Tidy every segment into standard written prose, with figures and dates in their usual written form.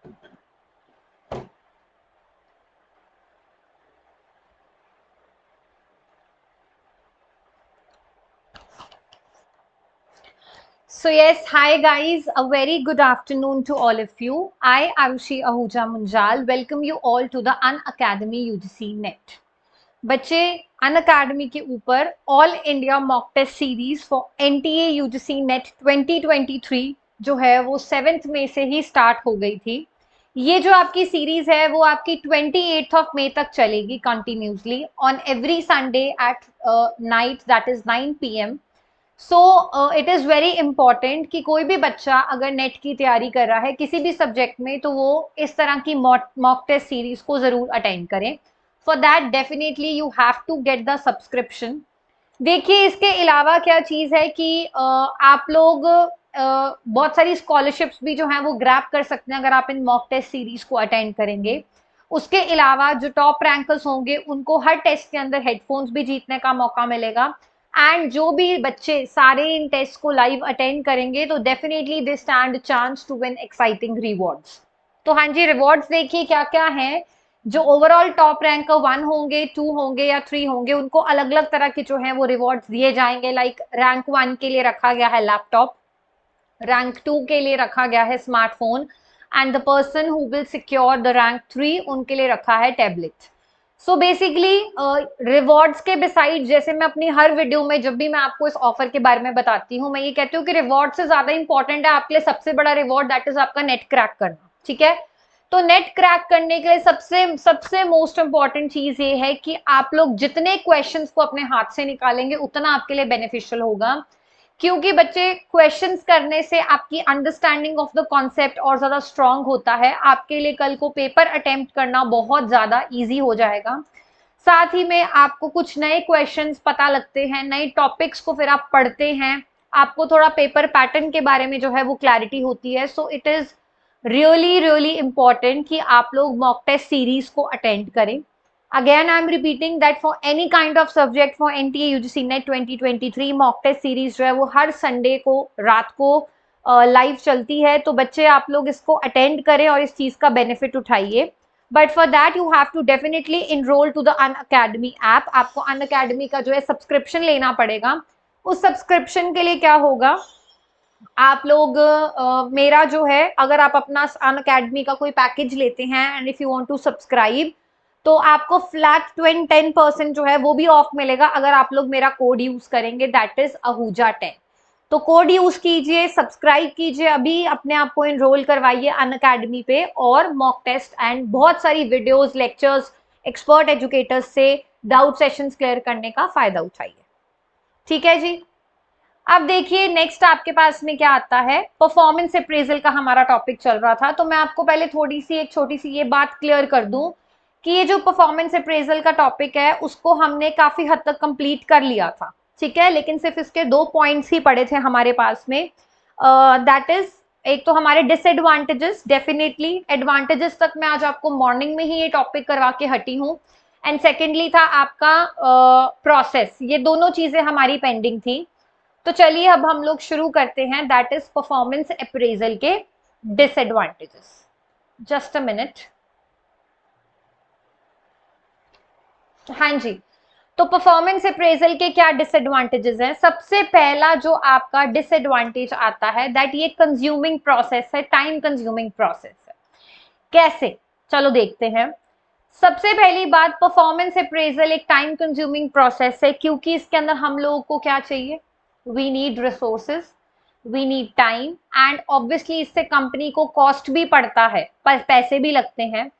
So yes, hi guys, a very good afternoon to all of you. I, Arushi Ahuja Munjal, welcome you all to the Unacademy UGC Net. बच्चे Unacademy के ऊपर all India mock test series for NTA UGC NET 2023 जो है वो 7 मई से ही start हो गई थी। ये जो आपकी सीरीज है वो आपकी 28 मई तक चलेगी continuously on every Sunday at night that is 9 PM। So it is very important कि कोई भी बच्चा अगर नेट की तैयारी कर रहा है किसी भी सब्जेक्ट में तो वो इस तरह की मॉक टेस्ट सीरीज को ज़रूर अटेंड करें। For that definitely you have to get the subscription. देखिए इसके अलावा क्या चीज़ है कि आप लोग बहुत सारी स्कॉलरशिप्स भी जो हैं वो ग्रैब कर सकते हैं अगर आप इन मॉक टेस्ट सीरीज को अटेंड करेंगे। उसके अलावा जो टॉप रैंकर्स होंगे उनको हर टेस्ट के अंदर हेडफोन्स भी जीतने का मौका मिलेगा। एंड जो भी बच्चे सारे इन टेस्ट को लाइव अटेंड करेंगे तो definitely they stand chance to win exciting rewards. तो हाँ जी, रिवॉर्ड्स देखिए क्या क्या हैं। जो ओवरऑल टॉप रैंकर 1 होंगे, 2 होंगे या 3 होंगे उनको अलग अलग तरह के जो है वो रिवॉर्ड्स दिए जाएंगे। लाइक रैंक 1 के लिए रखा गया है लैपटॉप, रैंक 2 के लिए रखा गया है smartphone and the person who will secure the rank 3 उनके लिए रखा है टैबलेट। सो बेसिकली रिवॉर्ड्स के बिसाइड, जैसे मैं अपनी हर वीडियो में जब भी मैं आपको इस ऑफर के बारे में बताती हूँ मैं ये कहती हूँ कि रिवॉर्ड से ज्यादा इंपॉर्टेंट है आपके लिए सबसे बड़ा रिवॉर्ड दैट इज आपका नेट क्रैक करना। ठीक है, तो नेट क्रैक करने के लिए सबसे सबसे मोस्ट इंपॉर्टेंट चीज ये है कि आप लोग जितने क्वेश्चंस को अपने हाथ से निकालेंगे उतना आपके लिए बेनिफिशियल होगा। क्योंकि बच्चे क्वेश्चंस करने से आपकी अंडरस्टैंडिंग ऑफ द कॉन्सेप्ट और ज्यादा स्ट्रांग होता है, आपके लिए कल को पेपर अटेम्प्ट करना बहुत ज्यादा इजी हो जाएगा। साथ ही में आपको कुछ नए क्वेश्चंस पता लगते हैं, नए टॉपिक्स को फिर आप पढ़ते हैं, आपको थोड़ा पेपर पैटर्न के बारे में जो है वो क्लैरिटी होती है। So it is really really important कि आप लोग मॉक टेस्ट सीरीज को अटेंड करें। Again, I'm repeating that for any kind of subject for NTA UGC NET 2023 mock test series जो है वो हर संडे को रात को लाइव चलती है। तो बच्चे आप लोग इसको अटेंड करें और इस चीज का बेनिफिट उठाइए। But for that you have to definitely enrol to the Unacademy app. आपको अनअकैडमी का जो है सब्सक्रिप्शन लेना पड़ेगा। उस सब्सक्रिप्शन के लिए क्या होगा, आप लोग मेरा जो है अगर आप अपना अनअकैडमी का कोई पैकेज लेते हैं and if you want to subscribe तो आपको फ्लैट 10% जो है वो भी ऑफ मिलेगा अगर आप लोग मेरा कोड यूज करेंगे दैट इज अहूजा 10। तो कोड यूज कीजिए, सब्सक्राइब कीजिए, अभी अपने आप को इनरोल करवाइए अनअकैडमी पे और मॉक टेस्ट एंड बहुत सारी वीडियोस, लेक्चर्स, एक्सपर्ट एजुकेटर्स से डाउट सेशंस क्लियर करने का फायदा उठाइए। ठीक है जी। अब देखिए नेक्स्ट आपके पास में क्या आता है, परफॉर्मेंस अप्रेजल का हमारा टॉपिक चल रहा था। तो मैं आपको पहले थोड़ी सी एक छोटी सी ये बात क्लियर कर दूं कि ये जो परफॉर्मेंस अप्रेजल का टॉपिक है उसको हमने काफी हद तक कंप्लीट कर लिया था। ठीक है, लेकिन सिर्फ इसके 2 पॉइंट्स ही पड़े थे हमारे पास में। दैट इज, एक तो हमारे डिसएडवांटेजेस, डेफिनेटली एडवांटेजेस तक मैं आज आपको मॉर्निंग में ही ये टॉपिक करवा के हटी हूँ। एंड सेकेंडली था आपका प्रोसेस। ये दोनों चीजें हमारी पेंडिंग थी। तो चलिए अब हम लोग शुरू करते हैं, दैट इज परफॉर्मेंस अप्रेजल के डिसएडवांटेजेस। Just a minute. हाँ जी, तो परफॉर्मेंस अप्रेजल के क्या डिसएडवांटेजेस हैं। सबसे पहला जो आपका डिसएडवांटेज आता है दैट ये कंज्यूमिंग प्रोसेस है, टाइम कंज्यूमिंग प्रोसेस है। कैसे, चलो देखते हैं। सबसे पहली बात, परफॉर्मेंस अप्रेजल एक टाइम कंज्यूमिंग प्रोसेस है क्योंकि इसके अंदर हम लोगों को क्या चाहिए, we need resources, we need time and obviously इससे कंपनी को कॉस्ट भी पड़ता है, पैसे भी लगते हैं।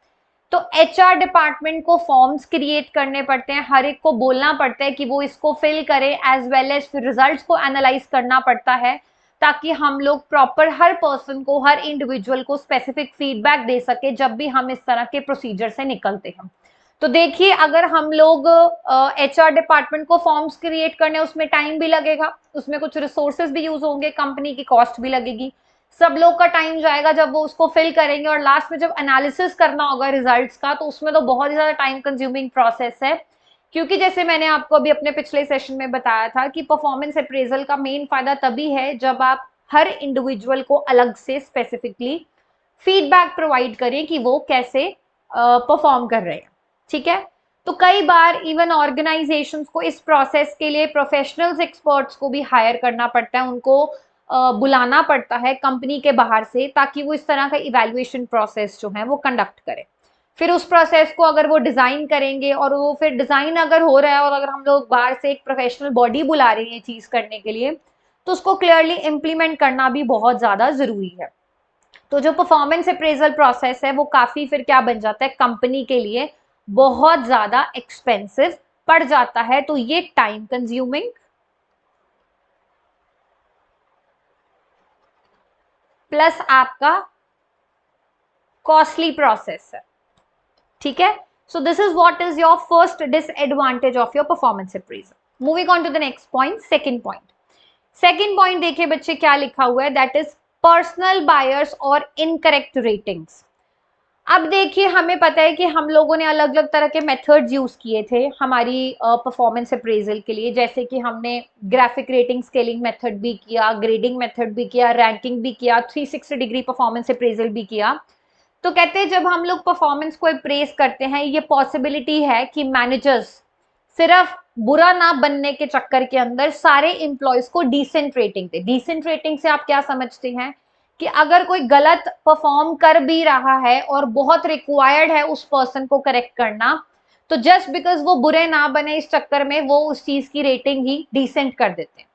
तो एचआर डिपार्टमेंट को फॉर्म्स क्रिएट करने पड़ते हैं, हर एक को बोलना पड़ता है कि वो इसको फिल करे, एज वेल एज फिर रिजल्ट्स को एनालाइज करना पड़ता है ताकि हम लोग प्रॉपर हर पर्सन को, हर इंडिविजुअल को स्पेसिफिक फीडबैक दे सके जब भी हम इस तरह के प्रोसीजर से निकलते हैं। तो देखिए अगर हम लोग एचआर डिपार्टमेंट को फॉर्म्स क्रिएट करने, उसमें टाइम भी लगेगा, उसमें कुछ रिसोर्सेज भी यूज होंगे, कंपनी की कॉस्ट भी लगेगी, सब लोग का टाइम जाएगा जब वो उसको फिल करेंगे और लास्ट में जब एनालिसिस करना होगा रिजल्ट्स का तो उसमें तो बहुत ही ज्यादा टाइम कंज्यूमिंग प्रोसेस है। क्योंकि जैसे मैंने आपको अभी अपने पिछले सेशन में बताया था कि परफॉर्मेंस अप्रेजल का मेन फायदा तभी है जब आप हर इंडिविजुअल को अलग से स्पेसिफिकली फीडबैक प्रोवाइड करें कि वो कैसे परफॉर्म कर रहे हैं, ठीक है। तो कई बार इवन ऑर्गेनाइजेशंस को इस प्रोसेस के लिए प्रोफेशनल्स एक्सपर्ट्स को भी हायर करना पड़ता है, उनको बुलाना पड़ता है कंपनी के बाहर से, ताकि वो इस तरह का इवैल्यूएशन प्रोसेस जो है वो कंडक्ट करें। फिर उस प्रोसेस को अगर वो डिजाइन करेंगे और वो फिर डिजाइन अगर हो रहा है और अगर हम लोग बाहर से एक प्रोफेशनल बॉडी बुला रहे हैं चीज करने के लिए, तो उसको क्लियरली इंप्लीमेंट करना भी बहुत ज्यादा जरूरी है। तो जो परफॉर्मेंस अप्रेजल प्रोसेस है वो काफी फिर क्या बन जाता है, कंपनी के लिए बहुत ज्यादा एक्सपेंसिव पड़ जाता है। तो ये टाइम कंज्यूमिंग प्लस आपका कॉस्टली प्रोसेस है, ठीक है। So this is what is your first disadvantage of your performance appraisal. Moving on to the next point, second point देखिए बच्चे क्या लिखा हुआ है, दैट इज पर्सनल बायर्स और इनकरेक्ट रेटिंग्स। अब देखिए हमें पता है कि हम लोगों ने अलग अलग तरह के मेथड्स यूज किए थे हमारी परफॉर्मेंस अप्रेजल के लिए, जैसे कि हमने ग्राफिक रेटिंग स्केलिंग मेथड भी किया, ग्रेडिंग मेथड भी किया, रैंकिंग भी किया, 360 डिग्री परफॉर्मेंस अप्रेजल भी किया। तो कहते हैं जब हम लोग परफॉर्मेंस को अप्रेज करते हैं, ये पॉसिबिलिटी है कि मैनेजर्स सिर्फ बुरा ना बनने के चक्कर के अंदर सारे एम्प्लॉयज को डिसेंट रेटिंग दे। डिसेंट रेटिंग से आप क्या समझते हैं कि अगर कोई गलत परफॉर्म कर भी रहा है और बहुत रिक्वायर्ड है उस पर्सन को करेक्ट करना, तो जस्ट बिकॉज वो बुरे ना बने इस चक्कर में वो उस चीज की रेटिंग ही डिसेंट कर देते हैं।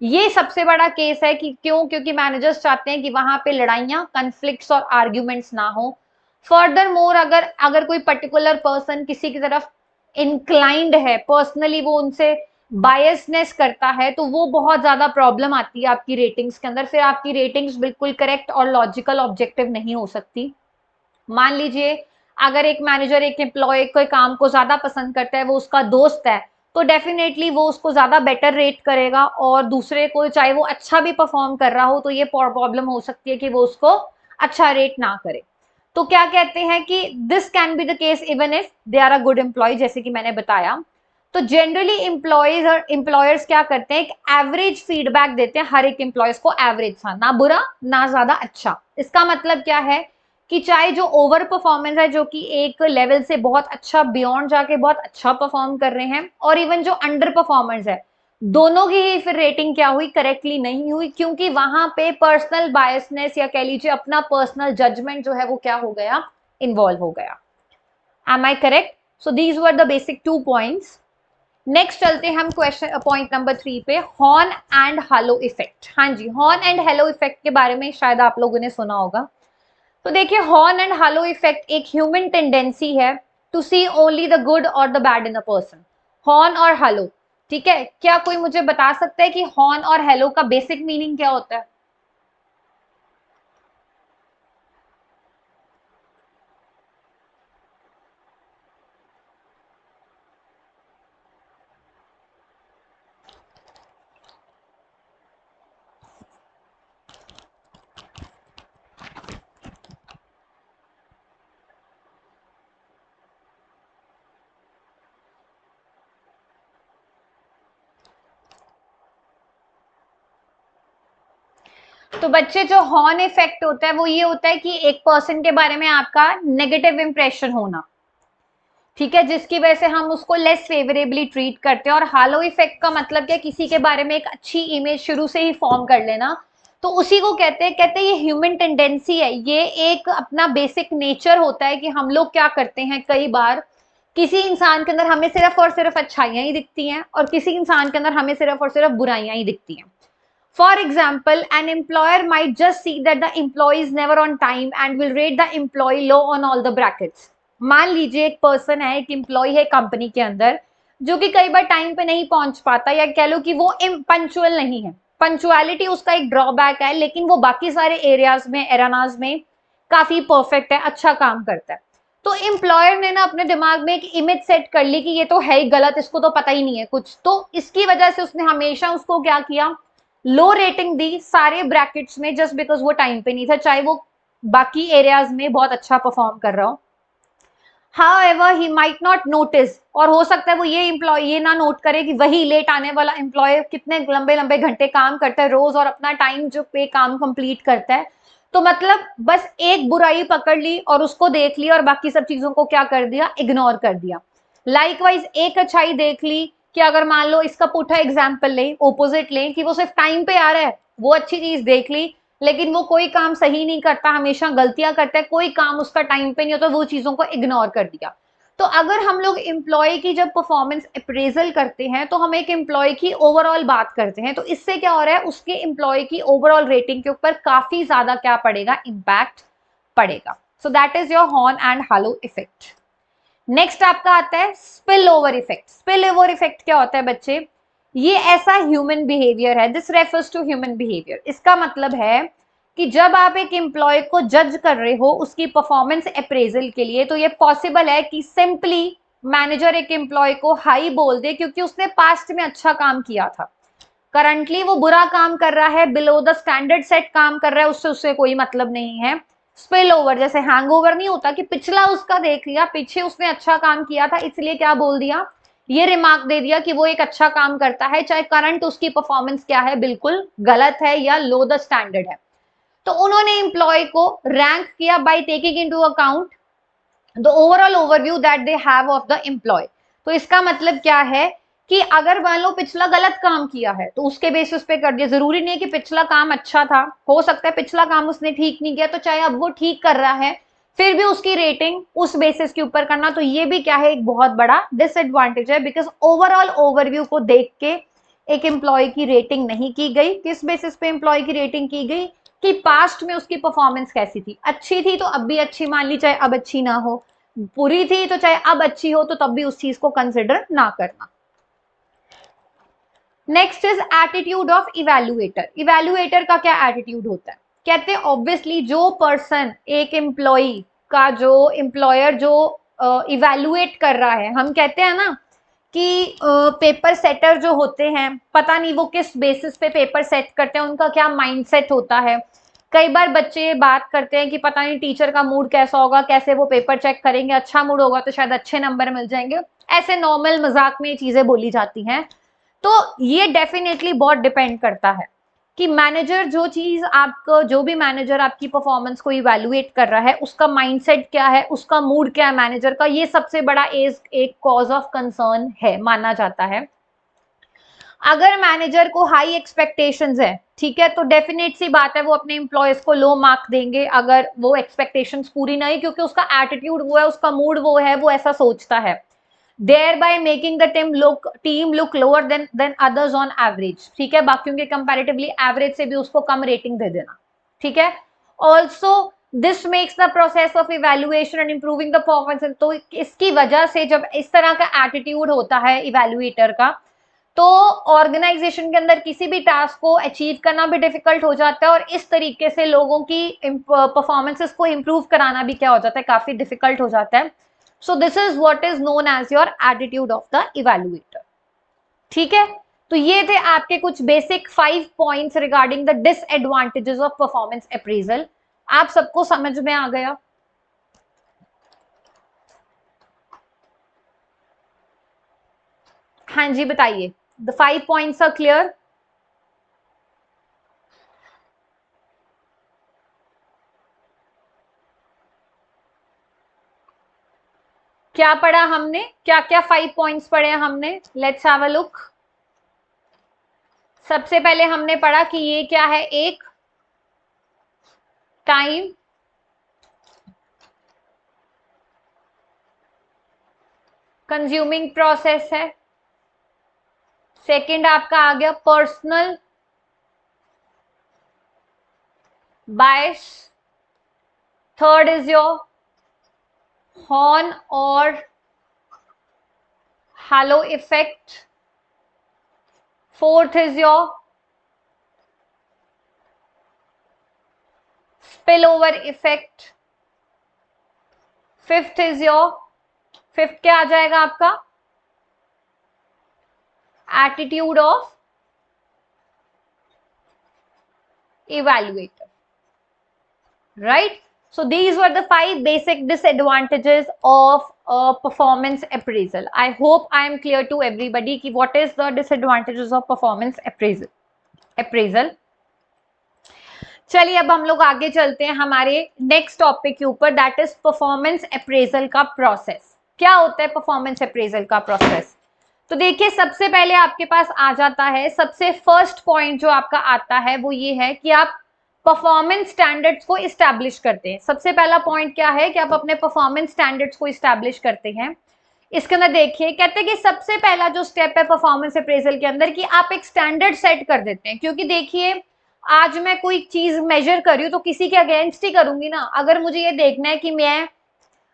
ये सबसे बड़ा केस है कि क्यों, क्योंकि मैनेजर्स चाहते हैं कि वहां पे लड़ाइयां, कन्फ्लिक्ट्स और आर्ग्यूमेंट्स ना हो। फर्दर मोर अगर अगर कोई पर्टिकुलर पर्सन किसी की तरफ इंक्लाइंड है, पर्सनली वो उनसे बायसनेस करता है, तो वो बहुत ज्यादा प्रॉब्लम आती है आपकी रेटिंग्स के अंदर। फिर आपकी रेटिंग्स बिल्कुल करेक्ट और लॉजिकल ऑब्जेक्टिव नहीं हो सकती। मान लीजिए अगर एक मैनेजर एक एम्प्लॉय के काम को ज्यादा पसंद करता है, वो उसका दोस्त है, तो डेफिनेटली वो उसको ज्यादा बेटर रेट करेगा, और दूसरे को चाहे वो अच्छा भी परफॉर्म कर रहा हो तो ये प्रॉब्लम हो सकती है कि वो उसको अच्छा रेट ना करे। तो क्या कहते हैं कि this can be the case even if they are a good employee, जैसे कि मैंने बताया। तो जनरली एम्प्लॉयज और एम्प्लॉयर्स क्या करते हैं, एक एवरेज फीडबैक देते हैं हर एक एम्प्लॉयज को, एवरेज सा, ना बुरा ना ज्यादा अच्छा। इसका मतलब क्या है कि चाहे जो ओवर परफॉर्मेंस है, जो कि एक लेवल से बहुत अच्छा बियॉन्ड जाके बहुत अच्छा परफॉर्म कर रहे हैं, और इवन जो अंडर परफॉर्मेंस है, दोनों की ही फिर रेटिंग क्या हुई, करेक्टली नहीं हुई, क्योंकि वहां पे पर्सनल बायसनेस या कह लीजिए अपना पर्सनल जजमेंट जो है वो क्या हो गया, इन्वॉल्व हो गया। Am I correct? So these were the basic 2 points. Next चलते हैं हम क्वेश्चन पॉइंट नंबर 3 पे, हॉर्न एंड हैलो इफेक्ट। हाँ जी, हॉर्न एंड हैलो इफेक्ट के बारे में शायद आप लोगों ने सुना होगा। तो देखिए हॉर्न एंड हैलो इफेक्ट एक ह्यूमन टेंडेंसी है to see only the good or the bad in a person. Horn और हैलो, ठीक है। क्या कोई मुझे बता सकता है कि हॉर्न और हैलो का बेसिक मीनिंग क्या होता है? तो बच्चे जो हॉर्न इफेक्ट होता है वो ये होता है कि एक पर्सन के बारे में आपका नेगेटिव इंप्रेशन होना, ठीक है, जिसकी वजह से हम उसको लेस फेवरेबली ट्रीट करते हैं। और हालो इफेक्ट का मतलब क्या, किसी के बारे में एक अच्छी इमेज शुरू से ही फॉर्म कर लेना, तो उसी को कहते हैं ये ह्यूमन टेंडेंसी है, ये एक अपना बेसिक नेचर होता है कि हम लोग क्या करते हैं, कई बार किसी इंसान के अंदर हमें सिर्फ और सिर्फ अच्छाइयां ही दिखती हैं और किसी इंसान के अंदर हमें सिर्फ और सिर्फ बुराइयां ही दिखती हैं। For example, an employer might just see that the employee is never on time and will rate the employee low on all the brackets. मान लीजिए एक पर्सन है, एक एम्प्लॉय है कंपनी के अंदर, जो कि कई बार टाइम पे नहीं पहुंच पाता, या कह लो कि वो पंक्चुअल नहीं है। पंक्चुअलिटी उसका एक ड्रॉबैक है, लेकिन वो बाकी सारे एरियाज में, एरानाज में काफी परफेक्ट है, अच्छा काम करता है। तो एम्प्लॉयर ने ना अपने दिमाग में एक इमेज सेट कर ली कि ये तो है ही गलत, इसको तो पता ही नहीं है कुछ, तो इसकी वजह से उसने हमेशा उसको क्या किया, लो रेटिंग दी सारे ब्रैकेट्स में, जस्ट बिकॉज वो टाइम पे नहीं था, चाहे वो बाकी एरियाज में बहुत अच्छा परफॉर्म कर रहा हो। However, he might not notice, और हो सकता है वो ये एम्प्लॉय ये ना नोट करे कि वही लेट आने वाला एम्प्लॉय कितने लंबे लंबे घंटे काम करता है रोज और अपना टाइम जो पे काम कंप्लीट करता है, तो मतलब बस एक बुराई पकड़ ली और उसको देख लिया और बाकी सब चीजों को क्या कर दिया, इग्नोर कर दिया। लाइकवाइज एक अच्छाई देख ली कि अगर मान लो इसका पुठा एग्जाम्पल ले, ओपोजिट ले, कि वो सिर्फ टाइम पे आ रहा है, वो अच्छी चीज देख ली, लेकिन वो कोई काम सही नहीं करता, हमेशा गलतियां करता है, कोई काम उसका टाइम पे नहीं होता, वो चीजों को इग्नोर कर दिया। तो अगर हम लोग एम्प्लॉय की जब परफॉर्मेंस अप्रेजल करते हैं तो हम एक एम्प्लॉय की ओवरऑल बात करते हैं, तो इससे क्या हो रहा है, उसके एम्प्लॉय की ओवरऑल रेटिंग के ऊपर काफी ज्यादा क्या पड़ेगा, इम्पैक्ट पड़ेगा। So that is your horn and halo effect. Next आपका आता है spill over effect. Spill over effect क्या होता है बच्चे, ये ऐसा ह्यूमन बिहेवियर है, this refers to human behaviour. इसका मतलब है कि जब आप एक एम्प्लॉय को जज कर रहे हो उसकी परफॉर्मेंस अप्रेजल के लिए, तो ये पॉसिबल है कि सिंपली मैनेजर एक एम्प्लॉय को हाई बोल दे क्योंकि उसने पास्ट में अच्छा काम किया था, करंटली वो बुरा काम कर रहा है, बिलो द स्टैंडर्ड सेट काम कर रहा है, उससे उससे कोई मतलब नहीं है। स्पिल ओवर जैसे हैंगओवर नहीं होता कि पिछला उसका देख लिया, पीछे उसने अच्छा काम किया था इसलिए क्या बोल दिया, ये रिमार्क दे दिया कि वो एक अच्छा काम करता है, चाहे करंट उसकी परफॉर्मेंस क्या है, बिल्कुल गलत है या लो द स्टैंडर्ड है। तो उन्होंने एम्प्लॉय को रैंक किया by taking into account the overall overview that they have of the employee. तो इसका मतलब क्या है कि अगर मान लो पिछला गलत काम किया है तो उसके बेसिस पे कर दिया, जरूरी नहीं है कि पिछला काम अच्छा था, हो सकता है पिछला काम उसने ठीक नहीं किया, तो चाहे अब वो ठीक कर रहा है फिर भी उसकी रेटिंग उस बेसिस के ऊपर करना, तो ये भी क्या है, एक बहुत बड़ा डिसएडवांटेज है, बिकॉज ओवरऑल ओवरव्यू को देख के एक एम्प्लॉय की रेटिंग नहीं की गई। किस बेसिस पे एम्प्लॉय की रेटिंग की गई, कि पास्ट में उसकी परफॉर्मेंस कैसी थी, अच्छी थी तो अब भी अच्छी मान ली, चाहे अब अच्छी ना हो, बुरी थी तो चाहे अब अच्छी हो तो तब भी उस चीज को कंसिडर ना करना। Next is attitude of evaluator. Evaluator का क्या एटीट्यूड होता है, कहते हैं ऑब्वियसली जो पर्सन एक एम्प्लॉय का, जो एम्प्लॉयर जो इवैल्यूएट कर रहा है, हम कहते हैं ना कि पेपर सेटर जो होते हैं, पता नहीं वो किस बेसिस पे पेपर सेट करते हैं, उनका क्या माइंडसेट होता है। कई बार बच्चे बात करते हैं कि पता नहीं टीचर का मूड कैसा होगा, कैसे वो पेपर चेक करेंगे, अच्छा मूड होगा तो शायद अच्छे नंबर मिल जाएंगे, ऐसे नॉर्मल मजाक में ये चीजें बोली जाती हैं। तो ये डेफिनेटली बहुत डिपेंड करता है कि मैनेजर जो चीज आपको, जो भी मैनेजर आपकी परफॉर्मेंस को इवैल्यूएट कर रहा है उसका माइंडसेट क्या है, उसका मूड क्या है मैनेजर का, ये सबसे बड़ा एक कॉज ऑफ कंसर्न है माना जाता है। अगर मैनेजर को हाई एक्सपेक्टेशंस है, ठीक है, तो डेफिनेट सी बात है वो अपने एम्प्लॉयज को लो मार्क देंगे अगर वो एक्सपेक्टेशंस पूरी नहीं, क्योंकि उसका एटीट्यूड वो है, उसका मूड वो है, वो ऐसा सोचता है, thereby making the team look lower than others on average। ठीक है, बाकियों के कंपैरेटिवली एवरेज से भी उसको कम रेटिंग दे देना। ठीक है, also this makes the process of evaluation and improving the performance. तो इसकी वजह से जब इस तरह का एटीट्यूड होता है इवेल्युएटर का, तो ऑर्गेनाइजेशन के अंदर किसी भी टास्क को अचीव करना भी डिफिकल्ट हो जाता है और इस तरीके से लोगों की परफॉर्मेंसेस को इंप्रूव कराना भी क्या हो जाता है, काफी डिफिकल्ट हो जाता है। So this is what is known as your attitude of the evaluator. ठीक है, तो ये थे आपके कुछ basic 5 points regarding the disadvantages of performance appraisal. आप सबको समझ में आ गया? हाँ जी बताइए, द 5 पॉइंट्स आर क्लियर? क्या पढ़ा हमने, क्या क्या 5 पॉइंट्स पढ़े हमने, लेट्स हैव अ लुक। सबसे पहले हमने पढ़ा कि ये क्या है, एक टाइम कंज्यूमिंग प्रोसेस है। सेकंड आपका आ गया personal bias. Third is your horn और halo effect. Fourth is your spill over effect. Fifth is your, fifth क्या आ जाएगा आपका, attitude of evaluator, right? So these were the 5 basic disadvantages of performance appraisal. I hope I am clear to everybody ki what is the disadvantages of performance appraisal. चलिए अब हम लोग आगे चलते हैं हमारे नेक्स्ट टॉपिक के ऊपर, दैट इज परफॉर्मेंस अप्रेजल का प्रोसेस। क्या होता है परफॉर्मेंस अप्रेजल का प्रोसेस? तो देखिए सबसे पहले आपके पास आ जाता है, सबसे फर्स्ट पॉइंट जो आपका आता है वो ये है कि आप परफॉर्मेंस स्टैंडर्ड्स को इस्टेब्लिश करते हैं। सबसे पहला पॉइंट क्या है कि आप अपने परफॉर्मेंस स्टैंडर्ड्स को इस्टेब्लिश करते हैं। इसके अंदर देखिए कहते हैं कि सबसे पहला जो स्टेप है परफॉर्मेंस अप्रेजल के अंदर कि आप एक स्टैंडर्ड सेट कर देते हैं। क्योंकि देखिए आज मैं कोई चीज मेजर कर रही हूँ तो किसी के अगेंस्ट ही करूंगी ना। अगर मुझे ये देखना है कि मैं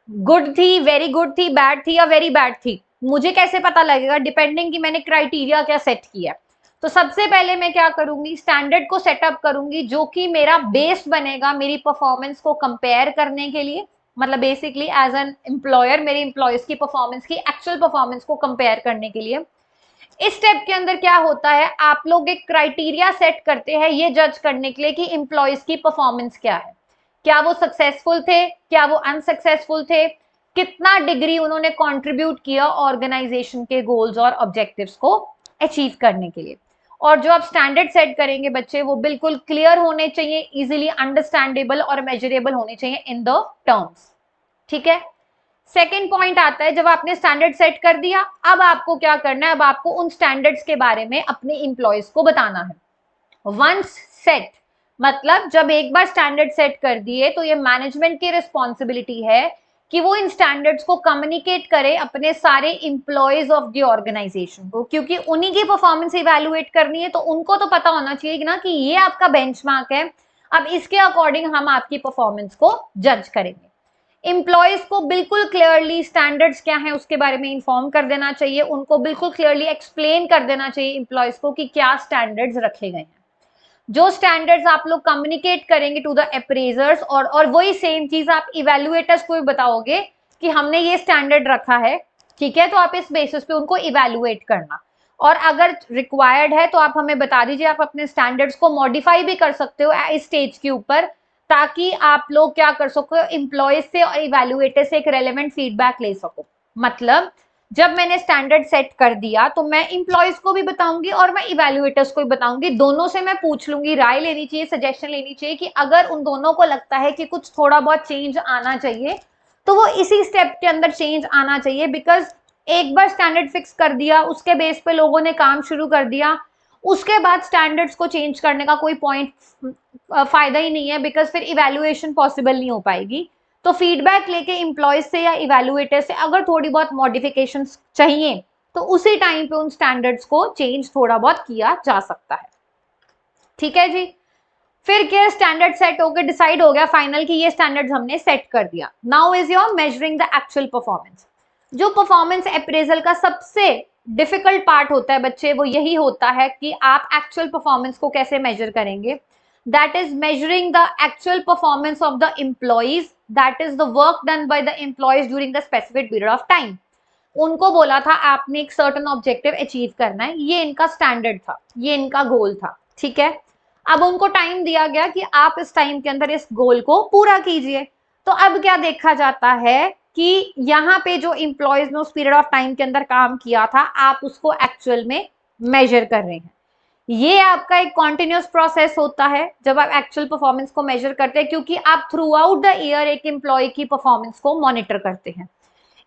गुड थी, वेरी गुड थी, बैड थी या वेरी बैड थी, मुझे कैसे पता लगेगा? डिपेंडिंग कि मैंने क्राइटेरिया क्या सेट किया। तो सबसे पहले मैं क्या करूंगी, स्टैंडर्ड को सेटअप करूंगी जो कि मेरा बेस बनेगा मेरी परफॉर्मेंस को कंपेयर करने के लिए। मतलब बेसिकली एज एन एम्प्लॉयर मेरे एम्प्लॉयज की परफॉर्मेंस की एक्चुअल परफॉर्मेंस को कंपेयर करने के लिए। इस स्टेप के अंदर क्या होता है, आप लोग एक क्राइटेरिया सेट करते हैं ये जज करने के लिए कि एम्प्लॉयज की परफॉर्मेंस क्या है। क्या वो सक्सेसफुल थे, क्या वो अनसक्सेसफुल थे, कितना डिग्री उन्होंने कंट्रीब्यूट किया ऑर्गेनाइजेशन के गोल्स और ऑब्जेक्टिव्स को अचीव करने के लिए। और जो आप स्टैंडर्ड सेट करेंगे बच्चे वो बिल्कुल क्लियर होने चाहिए, इजीली अंडरस्टैंडेबल और मेजरेबल होने चाहिए इन द टर्म्स। ठीक है। सेकेंड पॉइंट आता है जब आपने स्टैंडर्ड सेट कर दिया, अब आपको क्या करना है, अब आपको उन स्टैंडर्ड्स के बारे में अपने इंप्लॉयज को बताना है। वंस सेट मतलब जब एक बार स्टैंडर्ड सेट कर दिए तो ये मैनेजमेंट की रिस्पॉन्सिबिलिटी है कि वो इन स्टैंडर्ड्स को कम्युनिकेट करे अपने सारे इंप्लॉयज ऑफ द ऑर्गेनाइजेशन को। क्योंकि उन्हीं की परफॉर्मेंस इवैल्यूएट करनी है तो उनको तो पता होना चाहिए ना कि ये आपका बेंचमार्क है, अब इसके अकॉर्डिंग हम आपकी परफॉर्मेंस को जज करेंगे। एम्प्लॉयज को बिल्कुल क्लियरली स्टैंडर्ड्स क्या है उसके बारे में इंफॉर्म कर देना चाहिए, उनको बिल्कुल क्लियरली एक्सप्लेन कर देना चाहिए एम्प्लॉयज को कि क्या स्टैंडर्ड्स रखे गए हैं। जो स्टैंडर्ड्स आप लोग कम्युनिकेट करेंगे टू द अप्रेजर्स और वही सेम चीज आप इवैल्यूएटर्स को भी बताओगे कि हमने ये स्टैंडर्ड रखा है, ठीक है, तो आप इस बेसिस पे उनको इवैल्यूएट करना। और अगर रिक्वायर्ड है तो आप हमें बता दीजिए, आप अपने स्टैंडर्ड्स को मॉडिफाई भी कर सकते हो इस स्टेज के ऊपर, ताकि आप लोग क्या कर सको, एम्प्लॉयज से और इवैल्यूएटर से एक रेलेवेंट फीडबैक ले सको। मतलब जब मैंने स्टैंडर्ड सेट कर दिया तो मैं इंप्लॉयज को भी बताऊंगी और मैं इवैल्यूएटर्स को भी बताऊंगी, दोनों से मैं पूछ लूंगी, राय लेनी चाहिए, सजेशन लेनी चाहिए कि अगर उन दोनों को लगता है कि कुछ थोड़ा बहुत चेंज आना चाहिए तो वो इसी स्टेप के अंदर चेंज आना चाहिए। बिकॉज एक बार स्टैंडर्ड फिक्स कर दिया, उसके बेस पे लोगों ने काम शुरू कर दिया, उसके बाद स्टैंडर्ड्स को चेंज करने का कोई पॉइंट फायदा ही नहीं है, बिकॉज फिर इवैल्यूएशन पॉसिबल नहीं हो पाएगी। तो फीडबैक लेके एम्प्लॉयज से या इवैल्यूएटर से अगर थोड़ी बहुत मॉडिफिकेशंस चाहिए तो उसी टाइम पे उन स्टैंडर्ड्स को चेंज थोड़ा बहुत किया जा सकता है। ठीक है जी। फिर क्या, स्टैंडर्ड सेट हो गया, डिसाइड हो गया फाइनल कि ये स्टैंडर्ड्स हमने सेट कर दिया। Now is your measuring the actual performance. जो परफॉर्मेंस अप्रेजल का सबसे डिफिकल्ट पार्ट होता है बच्चे वो यही होता है कि आप एक्चुअल परफॉर्मेंस को कैसे मेजर करेंगे। That is measuring the actual performance of the employees, that is the work done by the employees during the specific period of time. उनको बोला था आपने एक सर्टेन ऑब्जेक्टिव अचीव करना है, ये इनका स्टैंडर्ड था, ये इनका गोल था, ठीक है। अब उनको टाइम दिया गया कि आप इस टाइम के अंदर इस गोल को पूरा कीजिए। तो अब क्या देखा जाता है कि यहाँ पे जो एम्प्लॉयज ने उस पीरियड ऑफ टाइम के अंदर काम किया था आप उसको एक्चुअल में मेजर कर रहे हैं। ये आपका एक कॉन्टिन्यूस प्रोसेस होता है जब आप एक्चुअल परफॉर्मेंस को मेजर करते हैं, क्योंकि आप थ्रू आउट द ईयर एक एम्प्लॉय की परफॉर्मेंस को मॉनिटर करते हैं।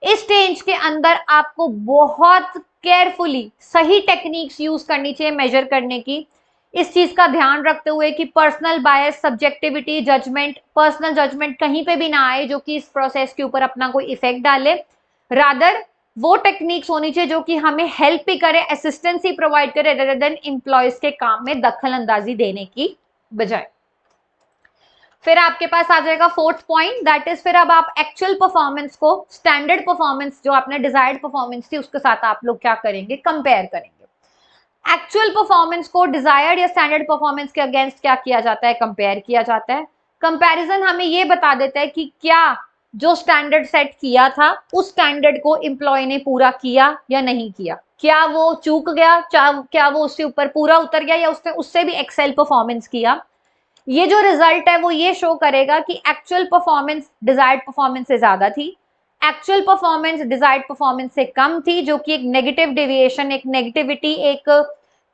इस स्टेज के अंदर आपको बहुत केयरफुली सही टेक्निक्स यूज करनी चाहिए मेजर करने की। इस चीज का ध्यान रखते हुए कि personal bias, subjectivity, judgement, personal judgement कहीं पे भी ना आए जो कि इस प्रोसेस के ऊपर अपना कोई इफेक्ट डाले। रादर वो टेक्निक्स होनी चाहिए जो कि हमें हेल्प भी करे, असिस्टेंस ही प्रोवाइड करे, रेदर देन एम्प्लॉयज के काम में दखल अंदाजी देने की बजाय। फिर आपके पास आ जाएगा फोर्थ पॉइंट, दैट इज फिर अब आप एक्चुअल परफॉर्मेंस को स्टैंडर्ड परफॉर्मेंस जो आपने डिजायर्ड परफॉर्मेंस थी उसके साथ आप लोग क्या करेंगे, कंपेयर करेंगे। एक्चुअल परफॉर्मेंस को डिजायर्ड या स्टैंडर्ड परफॉर्मेंस के अगेंस्ट क्या किया जाता है, कंपेयर किया जाता है। कंपैरिजन हमें ये बता देता है कि क्या जो स्टैंडर्ड सेट किया था उस स्टैंडर्ड को एम्प्लॉय ने पूरा किया या नहीं किया, क्या वो चूक गया, क्या वो उससे ऊपर पूरा उतर गया या उसने उससे भी एक्सेल परफॉर्मेंस किया। ये जो रिजल्ट है वो ये शो करेगा कि एक्चुअल परफॉर्मेंस डिजायर्ड परफॉर्मेंस से ज्यादा थी, एक्चुअल परफॉर्मेंस डिजायर्ड परफॉर्मेंस से कम थी, जो कि एक नेगेटिव डेविएशन, एक नेगेटिविटी, एक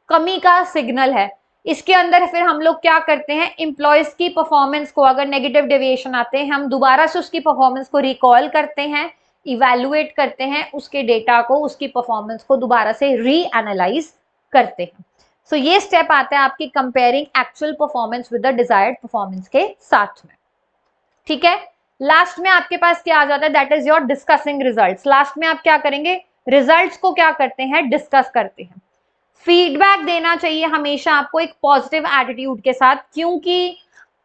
कमी का सिग्नल है। इसके अंदर फिर हम लोग क्या करते हैं, एम्प्लॉयज की परफॉर्मेंस को अगर नेगेटिव डेविएशन आते हैं हम दोबारा से उसकी परफॉर्मेंस को रिकॉल करते हैं, इवैल्यूएट करते हैं, उसके डेटा को, उसकी परफॉर्मेंस को दोबारा से री एनालाइज करते हैं। सो ये स्टेप आता है आपकी comparing actual performance with the desired performance के साथ में। ठीक है, लास्ट में आपके पास क्या आ जाता है, that is your discussing results. Last में आप क्या करेंगे, रिजल्ट्स को क्या करते हैं, डिस्कस करते हैं। फीडबैक देना चाहिए हमेशा आपको एक पॉजिटिव एटीट्यूड के साथ, क्योंकि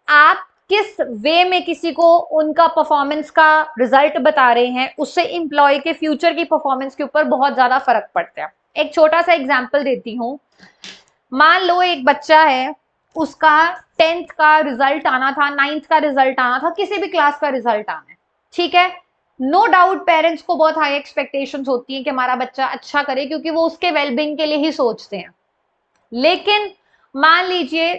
आप किस वे में किसी को उनका परफॉर्मेंस का रिजल्ट बता रहे हैं उससे एम्प्लॉय के फ्यूचर की परफॉर्मेंस के ऊपर बहुत ज्यादा फर्क पड़ता है। एक छोटा सा एग्जांपल देती हूँ, मान लो एक बच्चा है, उसका 10th का रिजल्ट आना था, 9th का रिजल्ट आना था, किसी भी क्लास का रिजल्ट आना है, ठीक है। नो डाउट पेरेंट्स को बहुत हाई एक्सपेक्टेशंस होती हैं कि हमारा बच्चा अच्छा करे, क्योंकि वो उसके वेलबींग के लिए ही सोचते हैं। लेकिन मान लीजिए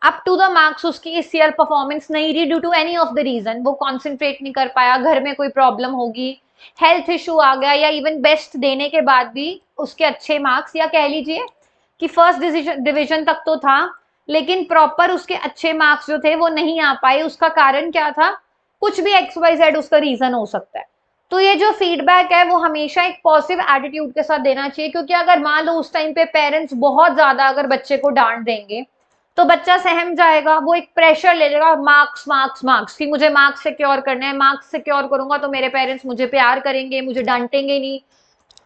अप टू द मार्क्स उसकी इस ईयर परफॉर्मेंस नहीं रही due to any of the reason, वो कॉन्सेंट्रेट नहीं कर पाया, घर में कोई प्रॉब्लम होगी, हेल्थ इशू आ गया, या इवन बेस्ट देने के बाद भी उसके अच्छे मार्क्स, या कह लीजिए कि फर्स्ट डिवीजन तक तो था लेकिन प्रॉपर उसके अच्छे मार्क्स जो थे वो नहीं आ पाए। उसका कारण क्या था, कुछ भी XYZ उसका रीजन हो सकता है। तो ये जो फीडबैक है वो हमेशा एक पॉजिटिव एटीट्यूड के साथ देना चाहिए, क्योंकि अगर मान लो उस टाइम पे पेरेंट्स बहुत ज्यादा अगर बच्चे को डांट देंगे तो बच्चा सहम जाएगा, वो एक प्रेशर ले लेगा, मार्क्स मार्क्स मार्क्स, कि मुझे मार्क्स सिक्योर करने हैं, मार्क्स सिक्योर करूंगा तो मेरे पेरेंट्स मुझे प्यार करेंगे, मुझे डांटेंगे नहीं,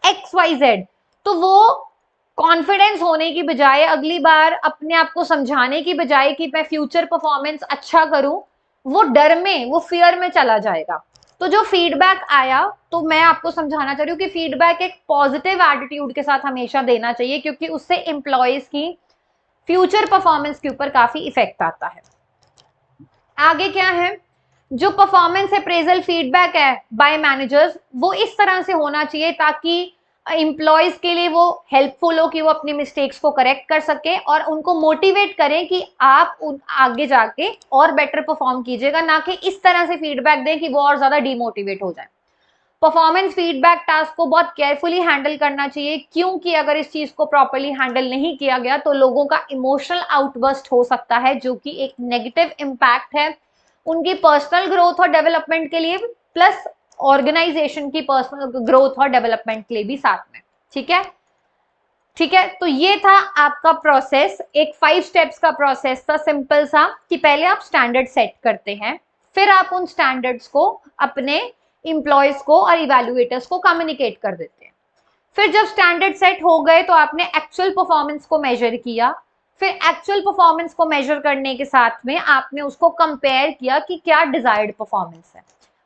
XYZ। तो वो कॉन्फिडेंस होने की बजाय, अगली बार अपने आप को समझाने की बजाय कि मैं फ्यूचर परफॉर्मेंस अच्छा करूं, वो डर में, वो फियर में चला जाएगा। तो जो फीडबैक आया, तो मैं आपको समझाना चाह रही हूँ कि फीडबैक एक पॉजिटिव एटीट्यूड के साथ हमेशा देना चाहिए, क्योंकि उससे एम्प्लॉयज की फ्यूचर परफॉर्मेंस के ऊपर काफी इफेक्ट आता है। आगे क्या है, जो परफॉर्मेंस अप्रेजल फीडबैक है बाय मैनेजर्स, वो इस तरह से होना चाहिए ताकि एम्प्लॉयज के लिए वो हेल्पफुल हो, कि वो अपनी मिस्टेक्स को करेक्ट कर सके और उनको मोटिवेट करें कि आप आगे जाके और बेटर परफॉर्म कीजिएगा, ना कि इस तरह से फीडबैक दें कि वो और ज्यादा डिमोटिवेट हो जाए। परफॉर्मेंस फीडबैक टास्क को बहुत केयरफुली हैंडल करना चाहिए, क्योंकि अगर इस चीज को प्रॉपर्ली हैंडल नहीं किया गया तो लोगों का इमोशनल आउटबर्स्ट हो सकता है, जो कि एक नेगेटिव इम्पैक्ट है उनकी पर्सनल ग्रोथ और डेवलपमेंट के लिए, प्लस ऑर्गेनाइजेशन की पर्सनल ग्रोथ और डेवलपमेंट के लिए भी साथ में। ठीक है, ठीक है। तो ये था आपका प्रोसेस, एक 5 स्टेप्स का प्रोसेस था, सिंपल सा, कि पहले आप स्टैंडर्ड सेट करते हैं, फिर आप उन स्टैंडर्ड्स को अपने इंप्लॉयज को और इवैल्यूएटर्स को कम्युनिकेट कर देते हैं। फिर जब स्टैंडर्ड सेट हो गए तो आपने एक्चुअल परफॉर्मेंस को मेजर किया, फिर एक्चुअल परफॉर्मेंस को मेजर करने के साथ में आपने उसको कंपेयर किया कि क्या डिजायर्ड परफॉर्मेंस है,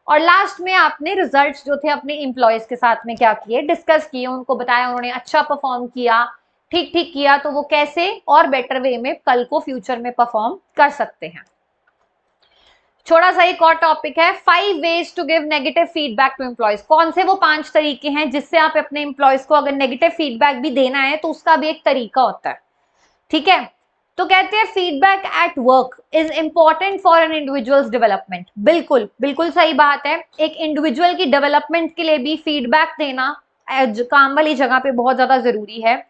और लास्ट में आपने रिजल्ट्स जो थे अपने एम्प्लॉयज के साथ में क्या किए, डिस्कस किए, उनको बताया उन्होंने अच्छा परफॉर्म किया, ठीक ठीक किया, तो वो कैसे और बेटर वे में कल को फ्यूचर में परफॉर्म कर सकते हैं। छोटा सा एक और टॉपिक है, 5 ways to give negative feedback to employees। कौन से वो 5 तरीके हैं जिससे आप अपने एम्प्लॉयज को अगर नेगेटिव फीडबैक भी देना है तो उसका भी एक तरीका होता है। ठीक है, तो कहते हैं feedback at work is important for an individual's development. बिल्कुल बिल्कुल सही बात है, एक इंडिविजुअल की डेवलपमेंट के लिए भी फीडबैक देना काम वाली जगह पे बहुत ज्यादा जरूरी है।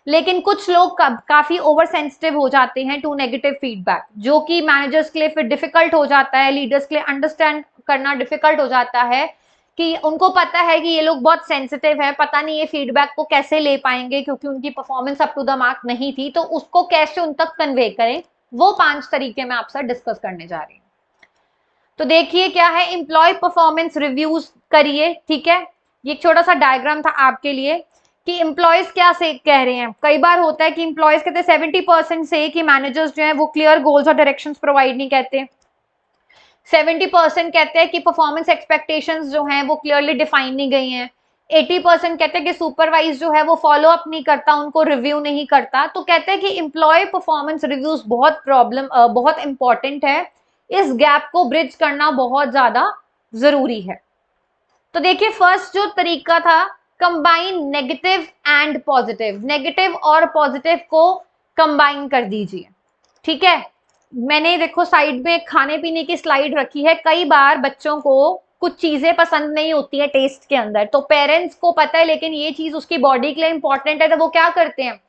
लेकिन कुछ लोग काफी ओवर सेंसिटिव हो जाते हैं टू नेगेटिव फीडबैक, जो कि मैनेजर्स के लिए फिर डिफिकल्ट हो जाता है, लीडर्स के लिए अंडरस्टैंड करना डिफिकल्ट हो जाता है, कि उनको पता है कि ये लोग बहुत सेंसिटिव है, पता नहीं ये फीडबैक को कैसे ले पाएंगे क्योंकि उनकी performance up to the mark नहीं थी, तो उसको कैसे उन तक कन्वे करें, वो 5 तरीके मैं आपसे डिस्कस करने जा रही हूँ। तो देखिए क्या है, एम्प्लॉय परफॉर्मेंस रिव्यूज करिए। ठीक है, ये एक छोटा सा डायग्राम था आपके लिए कि एम्प्लॉयज क्या से कह रहे हैं। कई बार होता है कि एम्प्लॉयज कहते हैं 70% से कि मैनेजर्स जो है वो क्लियर गोल्स और डायरेक्शंस प्रोवाइड नहीं कहते, 70% कहते हैं कि परफॉर्मेंस एक्सपेक्टेशंस जो हैं वो क्लियरली डिफाइन नहीं गई हैं, 80% कहते हैं कि सुपरवाइज जो है वो फॉलो अप नहीं करता, उनको रिव्यू नहीं करता। तो कहते हैं कि एम्प्लॉय परफॉर्मेंस रिव्यूज बहुत इंपॉर्टेंट है, इस गैप को ब्रिज करना बहुत ज्यादा जरूरी है। तो देखिए फर्स्ट जो तरीका था, combine negative and positive, negative और पॉजिटिव को कंबाइन कर दीजिए। ठीक है, मैंने देखो साइड में खाने पीने की स्लाइड रखी है। कई बार बच्चों को कुछ चीजें पसंद नहीं होती है टेस्ट के अंदर, तो पेरेंट्स को पता है लेकिन ये चीज उसकी बॉडी के लिए इंपॉर्टेंट है, तो वो क्या करते हैं,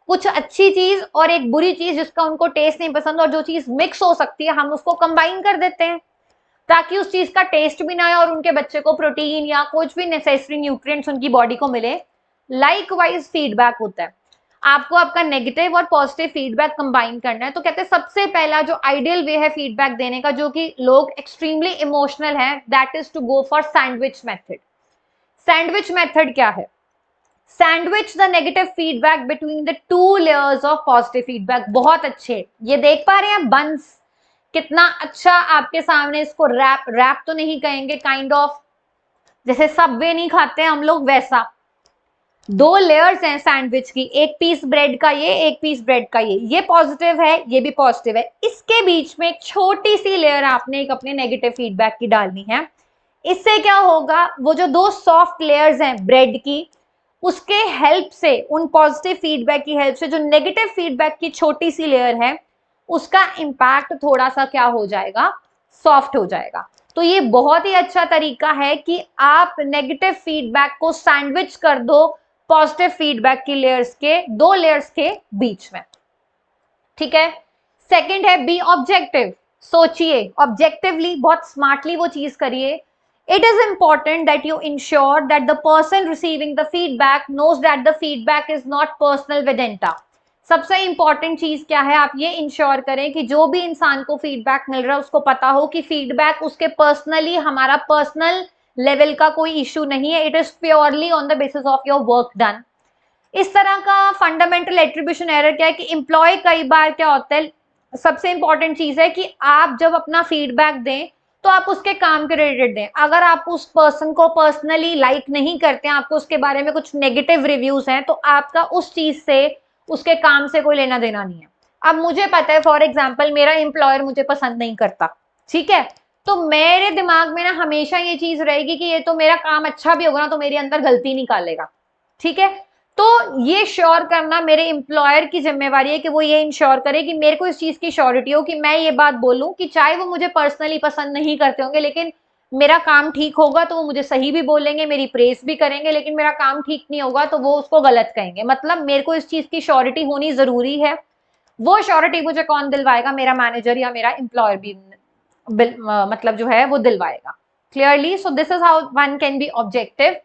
कुछ अच्छी चीज और एक बुरी चीज जिसका उनको टेस्ट नहीं पसंद और जो चीज मिक्स हो सकती है हम उसको कंबाइन कर देते हैं ताकि उस चीज का टेस्ट भी ना आए और उनके बच्चे को प्रोटीन या कुछ भी नेसेसरी न्यूट्रिएंट्स उनकी बॉडी को मिले। लाइकवाइज फीडबैक होता है, आपको आपका नेगेटिव और पॉजिटिव फीडबैक कंबाइन करना है। तो कहते हैं सबसे पहला जो आइडियल वे है फीडबैक देने का, जो कि लोग एक्सट्रीमली इमोशनल है, that is to go for sandwich method. Sandwich method क्या है? Sandwich the negative feedback between the two layers of positive feedback. बहुत अच्छे, ये देख पा रहे हैं बंस कितना अच्छा आपके सामने इसको रैप, रैप तो नहीं कहेंगे, काइंड ऑफ जैसे सबवे नहीं खाते हैं हम लोग वैसा। दो लेयर्स हैं सैंडविच की, एक पीस ब्रेड का ये, एक पीस ब्रेड का ये पॉजिटिव है, ये भी पॉजिटिव है। इसके बीच में एक छोटी सी लेयर आपने एक अपने नेगेटिव फीडबैक की डालनी है। इससे क्या होगा, वो जो दो सॉफ्ट लेयर्स हैं ब्रेड की, उसके हेल्प से, उन पॉजिटिव फीडबैक की हेल्प से जो नेगेटिव फीडबैक की छोटी सी लेयर है उसका इम्पैक्ट थोड़ा सा क्या हो जाएगा, सॉफ्ट हो जाएगा। तो ये बहुत ही अच्छा तरीका है कि आप नेगेटिव फीडबैक को सैंडविच कर दो पॉजिटिव फीडबैक की लेयर्स के, दो लेयर्स के बीच में। ठीक है। सेकंड है बी ऑब्जेक्टिव। सोचिए ऑब्जेक्टिवली, बहुत स्मार्टली वो चीज करिए। It is important that you ensure that the person receiving the feedback knows that the feedback is not personal vendetta. सबसे इंपॉर्टेंट चीज क्या है, आप ये इंश्योर करें कि जो भी इंसान को फीडबैक मिल रहा है उसको पता हो कि फीडबैक उसके पर्सनली, हमारा पर्सनल लेवल का कोई इश्यू नहीं है, it is purely on the basis of your work done. इस तरह का फंडामेंटल एट्रीब्यूशन एरर क्या है कि एम्प्लॉय कई बार क्या होता है, सबसे इंपॉर्टेंट चीज है कि आप जब अपना फीडबैक दें तो आप उसके काम के रिलेटेड दें। अगर आप उस पर्सन को पर्सनली लाइक नहीं करते हैं, आपको उसके बारे में कुछ नेगेटिव रिव्यूज हैं, तो आपका उस चीज से, उसके काम से कोई लेना देना नहीं है। अब मुझे पता है फॉर एग्जाम्पल मेरा एम्प्लॉयर मुझे पसंद नहीं करता, ठीक है, तो मेरे दिमाग में ना हमेशा ये चीज रहेगी कि ये तो मेरा काम अच्छा भी होगा ना तो मेरे अंदर गलती निकालेगा। ठीक है, तो ये श्योर करना मेरे एम्प्लॉयर की जिम्मेवारी है कि वो ये इंश्योर करे कि मेरे को इस चीज की श्योरिटी हो कि मैं ये बात बोलूं कि चाहे वो मुझे पर्सनली पसंद नहीं करते होंगे लेकिन मेरा काम ठीक होगा तो वो मुझे सही भी बोलेंगे, मेरी प्रेस भी करेंगे, लेकिन मेरा काम ठीक नहीं होगा तो वो उसको गलत कहेंगे। मतलब मेरे को इस चीज की श्योरिटी होनी जरूरी है। वो श्योरिटी मुझे कौन दिलवाएगा? मेरा मैनेजर या मेरा एम्प्लॉयर भी मतलब जो है वो दिलवाएगा। Clearly, so this is how one can be objective.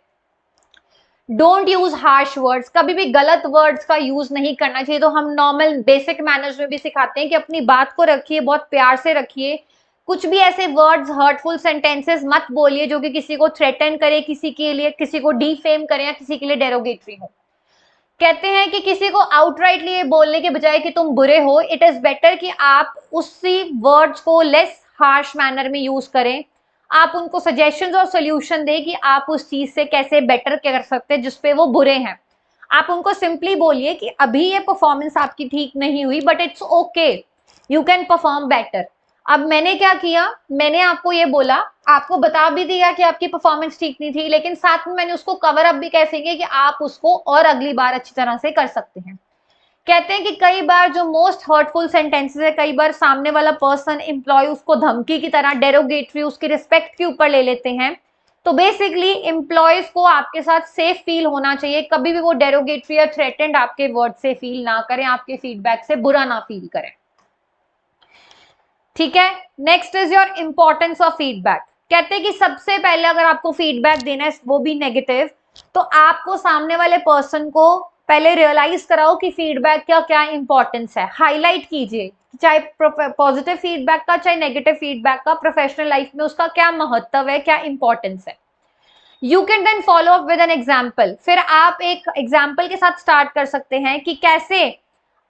Don't use harsh words, कभी भी गलत वर्ड्स का यूज नहीं करना चाहिए। तो हम नॉर्मल बेसिक मैनर्स में भी सिखाते हैं कि अपनी बात को रखिए, बहुत प्यार से रखिए। कुछ भी ऐसे वर्ड्स, हर्टफुल सेंटेंसेस मत बोलिए जो कि किसी को थ्रेटन करे, किसी के लिए, किसी को डिफेम करे या किसी के लिए डेरोगेटरी हो। कहते हैं कि किसी को आउटराइटली ये बोलने के बजाय कि तुम बुरे हो, इट इज बेटर कि आप उसी वर्ड्स को लेस हार्श मैनर में यूज करें। आप उनको सजेशंस और सोल्यूशन दें कि आप उस चीज से कैसे बेटर कर सकते हैं जिसपे वो बुरे हैं। आप उनको सिंपली बोलिए कि अभी ये परफॉर्मेंस आपकी ठीक नहीं हुई but it's okay, you can perform better. अब मैंने क्या किया, मैंने आपको ये बोला, आपको बता भी दिया कि आपकी परफॉर्मेंस ठीक नहीं थी, लेकिन साथ में मैंने उसको कवर अप भी कैसे किया कि आप उसको और अगली बार अच्छी तरह से कर सकते हैं। कहते हैं कि कई बार जो मोस्ट हर्टफुल सेंटेंसेस है, कई बार सामने वाला पर्सन, एम्प्लॉय उसको धमकी की तरह, डेरोगेटरी, उसकी रिस्पेक्ट के ऊपर ले लेते हैं। तो बेसिकली एम्प्लॉयज को आपके साथ सेफ फील होना चाहिए, कभी भी वो डेरोगेटरी या थ्रेटेंड आपके वर्ड से फील ना करें, आपके फीडबैक से बुरा ना फील करें। ठीक है, next is your importance of feedback. कहते हैं कि सबसे पहले अगर आपको फीडबैक देना है, वो भी नेगेटिव, तो आपको सामने वाले पर्सन को पहले रियलाइज कराओ कि फीडबैक का क्या इंपॉर्टेंस है। हाईलाइट कीजिए, चाहे पॉजिटिव फीडबैक का चाहे नेगेटिव फीडबैक का, प्रोफेशनल लाइफ में उसका क्या महत्व है, क्या इंपॉर्टेंस है। You can then follow up with an example. फिर आप एक एग्जाम्पल के साथ स्टार्ट कर सकते हैं कि कैसे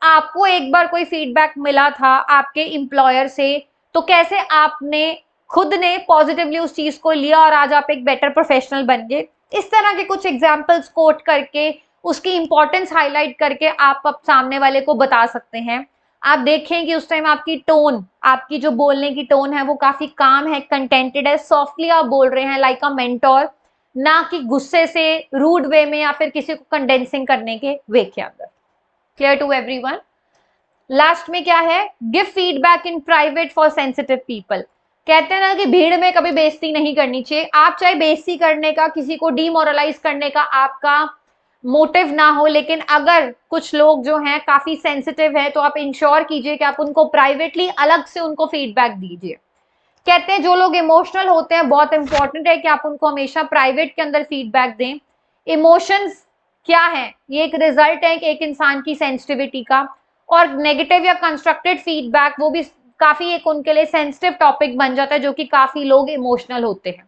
आपको एक बार कोई फीडबैक मिला था आपके एम्प्लॉयर से, तो कैसे आपने खुद ने पॉजिटिवली उस चीज को लिया और आज आप एक बेटर प्रोफेशनल बन गए। इस तरह के कुछ एग्जाम्पल्स कोट करके, उसकी इंपॉर्टेंस हाईलाइट करके आप सामने वाले को बता सकते हैं। आप देखें कि उस टाइम आपकी टोन, आपकी जो बोलने की टोन है वो काफी काम है, कंटेंटेड है, सॉफ्टली आप बोल रहे हैं लाइक अ मेंटोर, ना कि गुस्से से, रूड वे में या फिर किसी को कंडेंसिंग करने के वे के अंदर। Clear to everyone? लास्ट में क्या है, give feedback in private for sensitive people. कहते हैं ना कि भीड़ में कभी बेइज्जती नहीं करनी चाहिए। आप चाहे बेइज्जती करने का, किसी को डीमोरलाइज करने का आपका मोटिव ना हो, लेकिन अगर कुछ लोग जो हैं काफी सेंसिटिव है तो आप इंश्योर कीजिए कि आप उनको प्राइवेटली अलग से उनको फीडबैक दीजिए। कहते हैं जो लोग इमोशनल होते हैं, बहुत इंपॉर्टेंट है कि आप उनको हमेशा प्राइवेट के अंदर फीडबैक दें। इमोशंस क्या है, ये एक रिजल्ट है एक इंसान की सेंसिटिविटी का, और नेगेटिव या कंस्ट्रक्टेड फीडबैक वो भी काफी एक उनके लिए सेंसिटिव टॉपिक बन जाता है, जो कि काफी लोग इमोशनल होते हैं।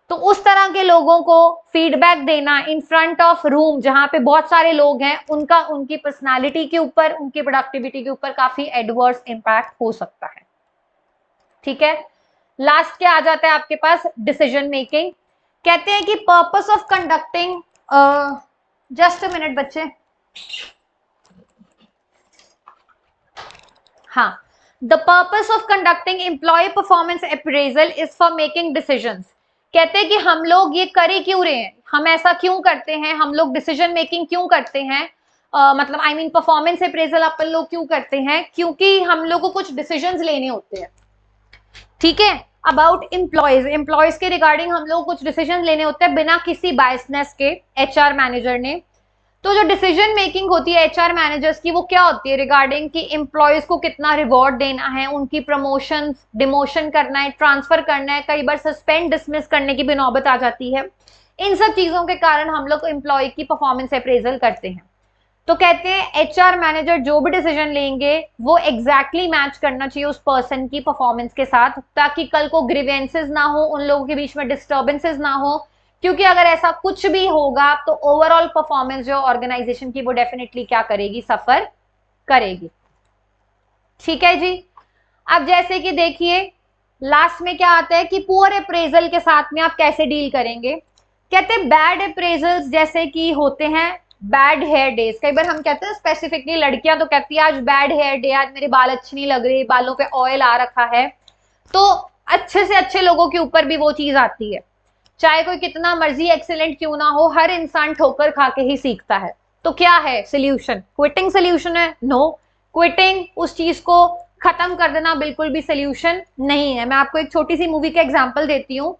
तो उस तरह के लोगों को फीडबैक देना इन फ्रंट ऑफ रूम जहां पे बहुत सारे लोग हैं, उनका उनकी पर्सनालिटी के ऊपर, उनकी प्रोडक्टिविटी के ऊपर काफी एडवर्स इंपैक्ट हो सकता है। ठीक है, लास्ट क्या आ जाता है आपके पास, डिसीजन मेकिंग। कहते हैं कि purpose of conducting, just a minute बच्चे, हाँ, the purpose of conducting employee performance appraisal is for making decisions. कहते हैं कि हम लोग ये करे क्यों रहे हैं, हम ऐसा क्यों करते हैं, हम लोग डिसीजन मेकिंग क्यों करते हैं, मतलब आई मीन परफॉर्मेंस अप्रेजल अपन लोग क्यों करते हैं, क्योंकि हम लोग को कुछ डिसीजंस लेने होते हैं। ठीक है, अबाउट एम्प्लॉयज के रिगार्डिंग हम लोग कुछ डिसीजन लेने होते हैं बिना किसी बायसनेस के, एचआर मैनेजर ने। तो जो डिसीजन मेकिंग होती है एचआर मैनेजर्स की, वो क्या होती है रिगार्डिंग कि एम्प्लॉयज को कितना रिवॉर्ड देना है, उनकी प्रमोशन डिमोशन करना है, ट्रांसफर करना है, कई बार सस्पेंड डिसमिस करने की भी नौबत आ जाती है। इन सब चीजों के कारण हम लोग एम्प्लॉय की परफॉर्मेंस अप्रेजल करते हैं। तो कहते हैं एचआर मैनेजर जो भी डिसीजन लेंगे वो एग्जैक्टली मैच करना चाहिए उस पर्सन की परफॉर्मेंस के साथ, ताकि कल को ग्रीवेंसेस ना हो, उन लोगों के बीच में डिस्टर्बेंसेस ना हो, क्योंकि अगर ऐसा कुछ भी होगा तो ओवरऑल परफॉर्मेंस जो ऑर्गेनाइजेशन की वो डेफिनेटली क्या करेगी, सफर करेगी। ठीक है जी, अब जैसे कि देखिए लास्ट में क्या आता है कि पुअर अप्रेजल के साथ में आप कैसे डील करेंगे। कहते हैं बैड अप्रेजल्स जैसे कि होते हैं बैड हेयर डेज। कई बार हम कहते हैं स्पेसिफिकली लड़कियां तो कहती है आज बैड हेयर डे, आज मेरे बाल अच्छे नहीं लग रहे, बालों पे ऑयल आ रखा है। तो अच्छे से अच्छे लोगों के ऊपर भी वो चीज आती है, चाहे कोई कितना मर्जी एक्सीलेंट क्यों ना हो, हर इंसान ठोकर खा के ही सीखता है। तो क्या है सोल्यूशन, क्विटिंग सोल्यूशन है? नो, क्विटिंग उस चीज को खत्म कर देना बिल्कुल भी सोल्यूशन नहीं है। मैं आपको एक छोटी सी मूवी का एग्जांपल देती हूँ।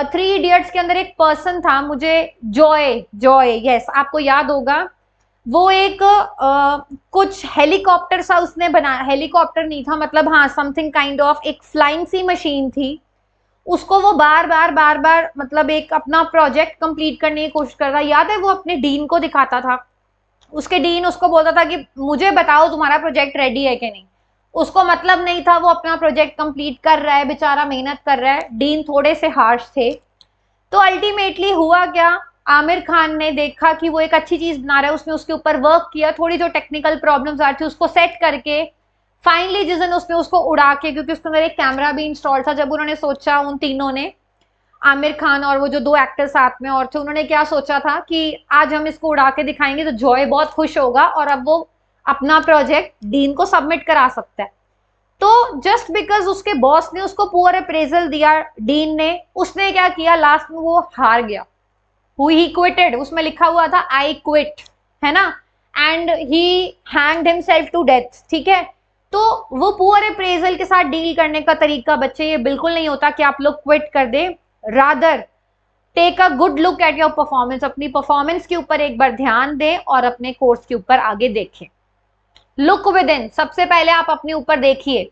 3 इडियट्स के अंदर एक पर्सन था, मुझे जॉय जॉय यस आपको याद होगा, वो एक कुछ हेलीकॉप्टर सा उसने बनाया, हेलीकॉप्टर नहीं था मतलब हाँ समथिंग काइंड ऑफ एक फ्लाइंग सी मशीन थी। उसको वो बार बार मतलब एक अपना प्रोजेक्ट कंप्लीट करने की कोशिश कर रहा। याद है वो अपने डीन को दिखाता था, उसके डीन उसको बोलता था कि मुझे बताओ तुम्हारा प्रोजेक्ट रेडी है कि नहीं। उसको मतलब नहीं था, वो अपना प्रोजेक्ट कंप्लीट कर रहा है, बेचारा मेहनत कर रहा है। डीन थोड़े से हार्श थे। तो अल्टीमेटली हुआ क्या, आमिर खान ने देखा कि वो एक अच्छी चीज बना रहा है, उसने उसके ऊपर वर्क किया, थोड़ी जो टेक्निकल प्रॉब्लम्स आ रही थी उसको सेट करके फाइनली जिस दिन उसने उसको उड़ा के, क्योंकि उसके अंदर एक कैमरा भी इंस्टॉल था, जब उन्होंने सोचा उन तीनों ने, आमिर खान और वो जो 2 एक्टर साथ में और थे, उन्होंने क्या सोचा था कि आज हम इसको उड़ा के दिखाएंगे तो जॉय बहुत खुश होगा और अब वो अपना प्रोजेक्ट डीन को सबमिट करा सकता है। तो जस्ट बिकॉज उसके बॉस ने उसको पुअर अप्रेजल दिया डीन ने, उसने क्या किया लास्ट में वो हार गया। ही क्विटेड, उसमें लिखा हुआ था आई क्विट, है ना, and he hanged himself to death. ठीक है, तो वो पुअर अप्रेजल के साथ डील करने का तरीका बच्चे ये बिल्कुल नहीं होता कि आप लोग क्विट कर दे, rather take a good look at your performance, अपनी परफॉर्मेंस के ऊपर एक बार ध्यान दें और अपने कोर्स के ऊपर आगे देखें। लुक विद इन, सबसे पहले आप अपने ऊपर देखिए।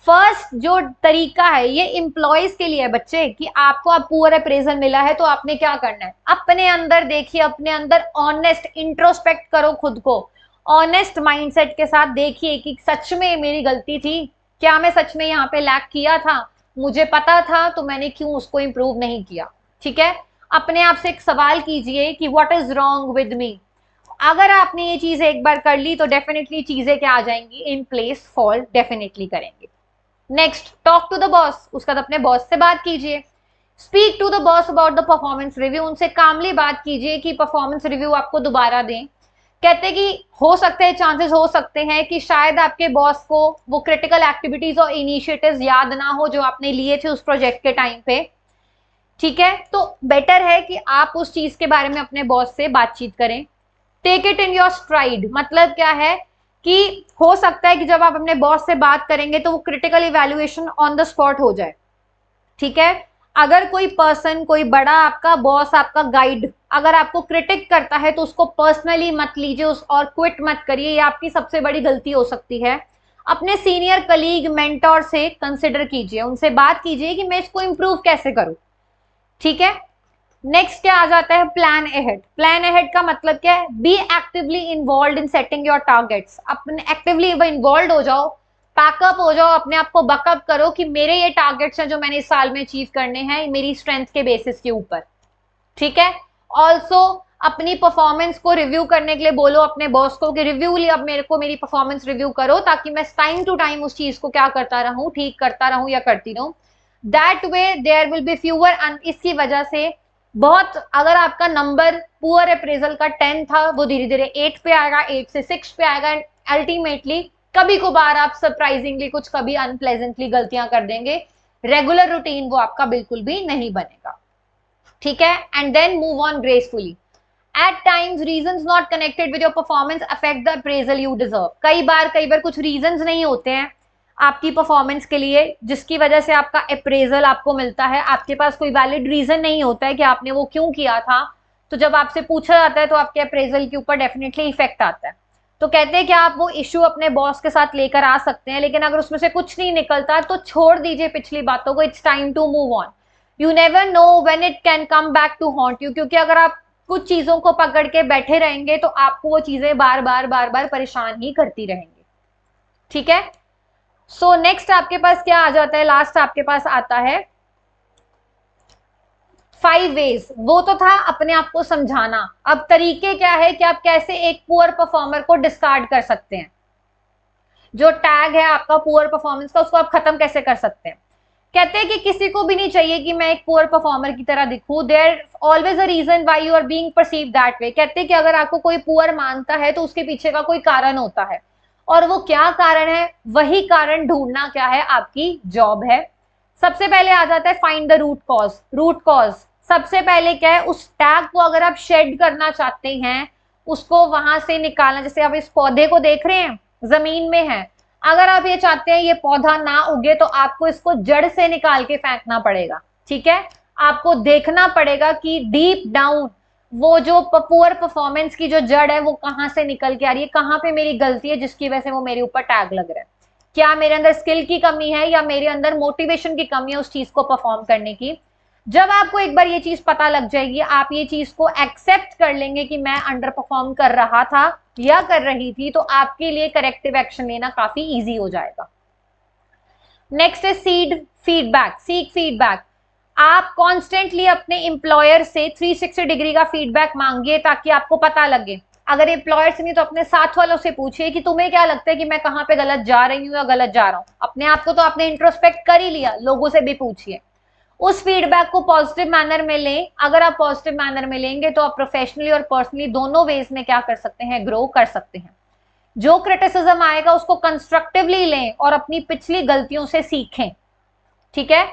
फर्स्ट जो तरीका है ये एम्प्लॉयज के लिए है बच्चे, कि आपको अब पुअर अप्रेजल मिला है तो आपने क्या करना है, अपने अंदर देखिए, अपने अंदर ऑनेस्ट इंट्रोस्पेक्ट करो खुद को, ऑनेस्ट माइंडसेट के साथ देखिए कि सच में मेरी गलती थी क्या, मैं सच में यहाँ पे लैक किया था, मुझे पता था तो मैंने क्यों उसको इंप्रूव नहीं किया। ठीक है, अपने आप से एक सवाल कीजिए कि what is wrong with me. अगर आपने ये चीज एक बार कर ली तो डेफिनेटली चीजें क्या आ जाएंगी, इन प्लेस फॉल डेफिनेटली करेंगे। Next, talk to the boss, उसका तो अपने बॉस से बात कीजिए। Speak to the boss about the performance review, उनसे कामली बात कीजिए कि परफॉर्मेंस रिव्यू आपको दोबारा दें। कहते हैं कि हो सकते हैं, चांसेस हो सकते हैं कि शायद आपके बॉस को वो क्रिटिकल एक्टिविटीज और इनिशिएटिव्स याद ना हो जो आपने लिए थे उस प्रोजेक्ट के टाइम पे। ठीक है, तो बेटर है कि आप उस चीज के बारे में अपने बॉस से बातचीत करें। Take it in your stride, मतलब क्या है कि हो सकता है कि जब आप अपने बॉस से बात करेंगे तो वो critical evaluation on the spot हो जाए। ठीक है, अगर कोई पर्सन, कोई बड़ा आपका बॉस, आपका गाइड अगर आपको क्रिटिक करता है तो उसको पर्सनली मत लीजिए उस और क्विट मत करिए, ये आपकी सबसे बड़ी गलती हो सकती है। अपने सीनियर कलीग मेंटोर से कंसिडर कीजिए, उनसे बात कीजिए कि मैं इसको इंप्रूव कैसे करूं, ठीक है। नेक्स्ट क्या आ जाता है, प्लान अहेड। प्लान अहेड का मतलब क्या है, B actively involve in setting your targets. अपने एक्टिवली इन्वॉल्व हो जाओ, पैकअप हो जाओ, अपने आप को बकअप करो कि मेरे ये टारगेट्स हैं जो मैंने इस साल में अचीव करने हैं मेरी स्ट्रेंथ के बेसिस के ऊपर, ठीक है। ऑल्सो अपनी परफॉर्मेंस को रिव्यू करने के लिए बोलो अपने बॉस को कि रिव्यू लिया, अब मेरे को मेरी परफॉर्मेंस रिव्यू करो ताकि मैं टाइम टू टाइम उस चीज को क्या करता रहूं, ठीक करता रहूं या करती रहूं। That way there will be fewer. इसकी वजह से बहुत, अगर आपका नंबर पुअर अप्रेजल का 10 था वो धीरे धीरे 8 पे आएगा, 8 से 6 पे आएगा, एंड अल्टीमेटली कभी कभार आप सरप्राइजिंगली कुछ कभी अनप्लेजेंटली गलतियां कर देंगे, रेगुलर रूटीन वो आपका बिल्कुल भी नहीं बनेगा, ठीक है। And then move on gracefully. At times reasons not connected with your performance affect the appraisal you deserve. कई बार कुछ रीजंस नहीं होते हैं आपकी परफॉर्मेंस के लिए जिसकी वजह से आपका अप्रेजल आपको मिलता है, आपके पास कोई वैलिड रीजन नहीं होता है कि आपने वो क्यों किया था, तो जब आपसे पूछा जाता है तो आपके अप्रेजल के ऊपर डेफिनेटली इफेक्ट आता है। तो कहते हैं कि आप वो इश्यू अपने बॉस के साथ लेकर आ सकते हैं, लेकिन अगर उसमें से कुछ नहीं निकलता तो छोड़ दीजिए पिछली बातों को, it's time to move on. You never know when it can come back to haunt you, क्योंकि अगर आप कुछ चीजों को पकड़ के बैठे रहेंगे तो आपको वो चीजें बार बार परेशान ही करती रहेंगी, ठीक है। सो नेक्स्ट आपके पास क्या आ जाता है, लास्ट आपके पास आता है 5 वेज। वो तो था अपने आप को समझाना, अब तरीके क्या है कि आप कैसे एक पुअर परफॉर्मर को डिस्कार्ड कर सकते हैं, जो टैग है आपका पुअर परफॉर्मेंस का उसको आप खत्म कैसे कर सकते हैं। कहते हैं कि किसी को भी नहीं चाहिए कि मैं एक पुअर परफॉर्मर की तरह दिखूं, there always a reason why you are being perceived that way. कहते हैं कि अगर आपको कोई पुअर मानता है तो उसके पीछे का कोई कारण होता है, और वो क्या कारण है, वही कारण ढूंढना क्या है आपकी जॉब है। सबसे पहले आ जाता है find the root cause. Root cause सबसे पहले क्या है, उस टैग को अगर आप शेड करना चाहते हैं, उसको वहां से निकालना। जैसे आप इस पौधे को देख रहे हैं, जमीन में है, अगर आप ये चाहते हैं ये पौधा ना उगे तो आपको इसको जड़ से निकाल के फेंकना पड़ेगा, ठीक है। आपको देखना पड़ेगा कि डीप डाउन वो जो पुअर परफॉर्मेंस की जो जड़ है वो कहां से निकल के आ रही है, कहां पे मेरी गलती है जिसकी वजह से वो मेरे ऊपर टैग लग रहा है। क्या मेरे अंदर स्किल की कमी है या मेरे अंदर मोटिवेशन की कमी है उस चीज को परफॉर्म करने की। जब आपको एक बार ये चीज पता लग जाएगी, आप ये चीज को एक्सेप्ट कर लेंगे कि मैं अंडर परफॉर्म कर रहा था या कर रही थी, तो आपके लिए करेक्टिव एक्शन लेना काफी इजी हो जाएगा। नेक्स्ट है सीड फीडबैक, सीक फीडबैक। आप कॉन्स्टेंटली अपने एम्प्लॉयर से 360 डिग्री का फीडबैक मांगिए ताकि आपको पता लगे। अगर एम्प्लॉयर से नहीं तो अपने साथ वालों से पूछिए कि तुम्हें क्या लगता है कि मैं कहां पे गलत जा रही हूँ या गलत जा रहा हूँ। अपने आप को तो आपने इंट्रोस्पेक्ट कर ही लिया, लोगों से भी पूछिए। उस फीडबैक को पॉजिटिव मैनर में लें। अगर आप पॉजिटिव मैनर में लेंगे तो आप प्रोफेशनली और पर्सनली दोनों वेज में क्या कर सकते हैं, ग्रो कर सकते हैं। जो क्रिटिसिज्म आएगा उसको कंस्ट्रक्टिवली लें और अपनी पिछली गलतियों से सीखें, ठीक है।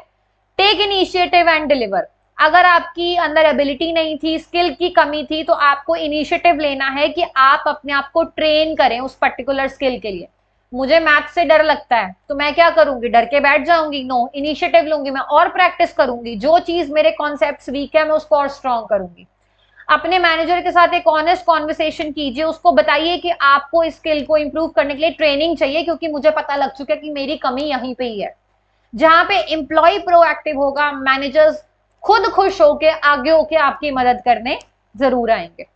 Take initiative and deliver. अगर आपकी अंदर एबिलिटी नहीं थी, स्किल की कमी थी, तो आपको इनिशिएटिव लेना है कि आप अपने आप को ट्रेन करें उस पर्टिकुलर स्किल के लिए। मुझे मैथ से डर लगता है तो मैं क्या करूंगी, डर के बैठ जाऊंगी? नो, इनिशिएटिव लूंगी, मैं और प्रैक्टिस करूंगी, जो चीज मेरे कॉन्सेप्ट्स वीक है मैं उसको और स्ट्रॉन्ग करूंगी। अपने मैनेजर के साथ एक ऑनेस्ट कॉन्वर्सेशन कीजिए, उसको बताइए कि आपको इस स्किल को इंप्रूव करने के लिए ट्रेनिंग चाहिए क्योंकि मुझे पता लग चुका है कि मेरी कमी यहीं पे ही है। जहां पे एम्प्लॉय प्रोएक्टिव होगा, मैनेजर्स खुद खुश होके आगे होके आपकी मदद करने जरूर आएंगे।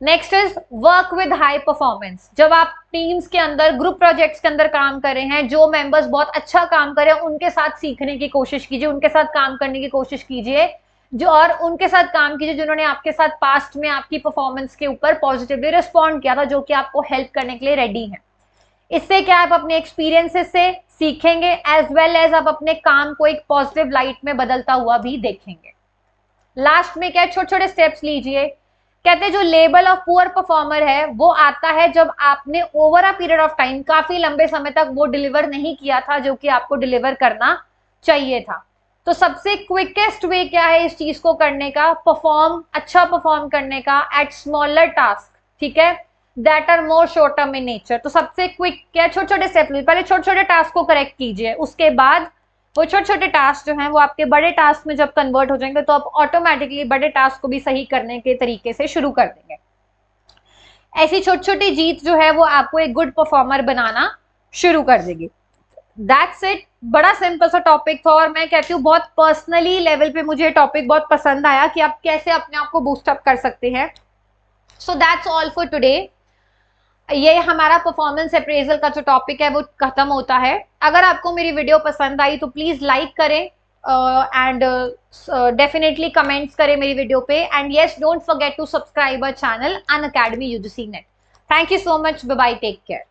Next is work with high performance. जब आप टीम्स के अंदर, ग्रुप प्रोजेक्ट्स के अंदर काम कर रहे हैं, जो मेंबर्स बहुत अच्छा काम कर रहे हैं उनके साथ सीखने की कोशिश कीजिए, उनके साथ काम करने की कोशिश कीजिए, जो और उनके साथ काम कीजिए जिन्होंने आपके साथ पास्ट में आपकी परफॉर्मेंस के ऊपर पॉजिटिवली रिस्पॉन्ड किया था, जो कि आपको हेल्प करने के लिए रेडी है। इससे क्या आप अपने एक्सपीरियंसेस से सीखेंगे, एज वेल एज आप अपने काम को एक पॉजिटिव लाइट में बदलता हुआ भी देखेंगे। लास्ट में क्या, छोटे छोटे स्टेप्स लीजिए। कहते हैं जो लेबल ऑफ पुअर परफॉर्मर है वो आता है जब आपने over a period of time, काफी लंबे समय तक वो डिलीवर नहीं किया था जो कि आपको डिलीवर करना चाहिए था। तो सबसे क्विकेस्ट वे क्या है इस चीज को करने का, अच्छा परफॉर्म करने का एट स्मॉलर टास्क, ठीक है, that are more short term in nature. तो सबसे क्विक क्या, छोटे छोटे स्टेप लीजिए, पहले छोटे छोटे टास्क को करेक्ट कीजिए, उसके बाद वो छोटे छोटे टास्क जो हैं वो आपके बड़े टास्क में जब कन्वर्ट हो जाएंगे तो आप ऑटोमेटिकली बड़े टास्क को भी सही करने के तरीके से शुरू कर देंगे। ऐसी छोटी छोटी जीत जो है वो आपको एक गुड परफॉर्मर बनाना शुरू कर देगी। That's it. बड़ा सिंपल सा टॉपिक था और मैं कहती हूँ बहुत पर्सनली लेवल पे मुझे टॉपिक बहुत पसंद आया कि आप कैसे अपने आप को बूस्ट अप कर सकते हैं। So that's all for today. ये हमारा परफॉर्मेंस अप्रेजल का जो टॉपिक है वो खत्म होता है। अगर आपको मेरी वीडियो पसंद आई तो प्लीज लाइक करें एंड डेफिनेटली कमेंट्स करें मेरी वीडियो पे, and yes don't forget to subscribe our channel Unacademy UGC NET. Thank you so much, bye bye, take care.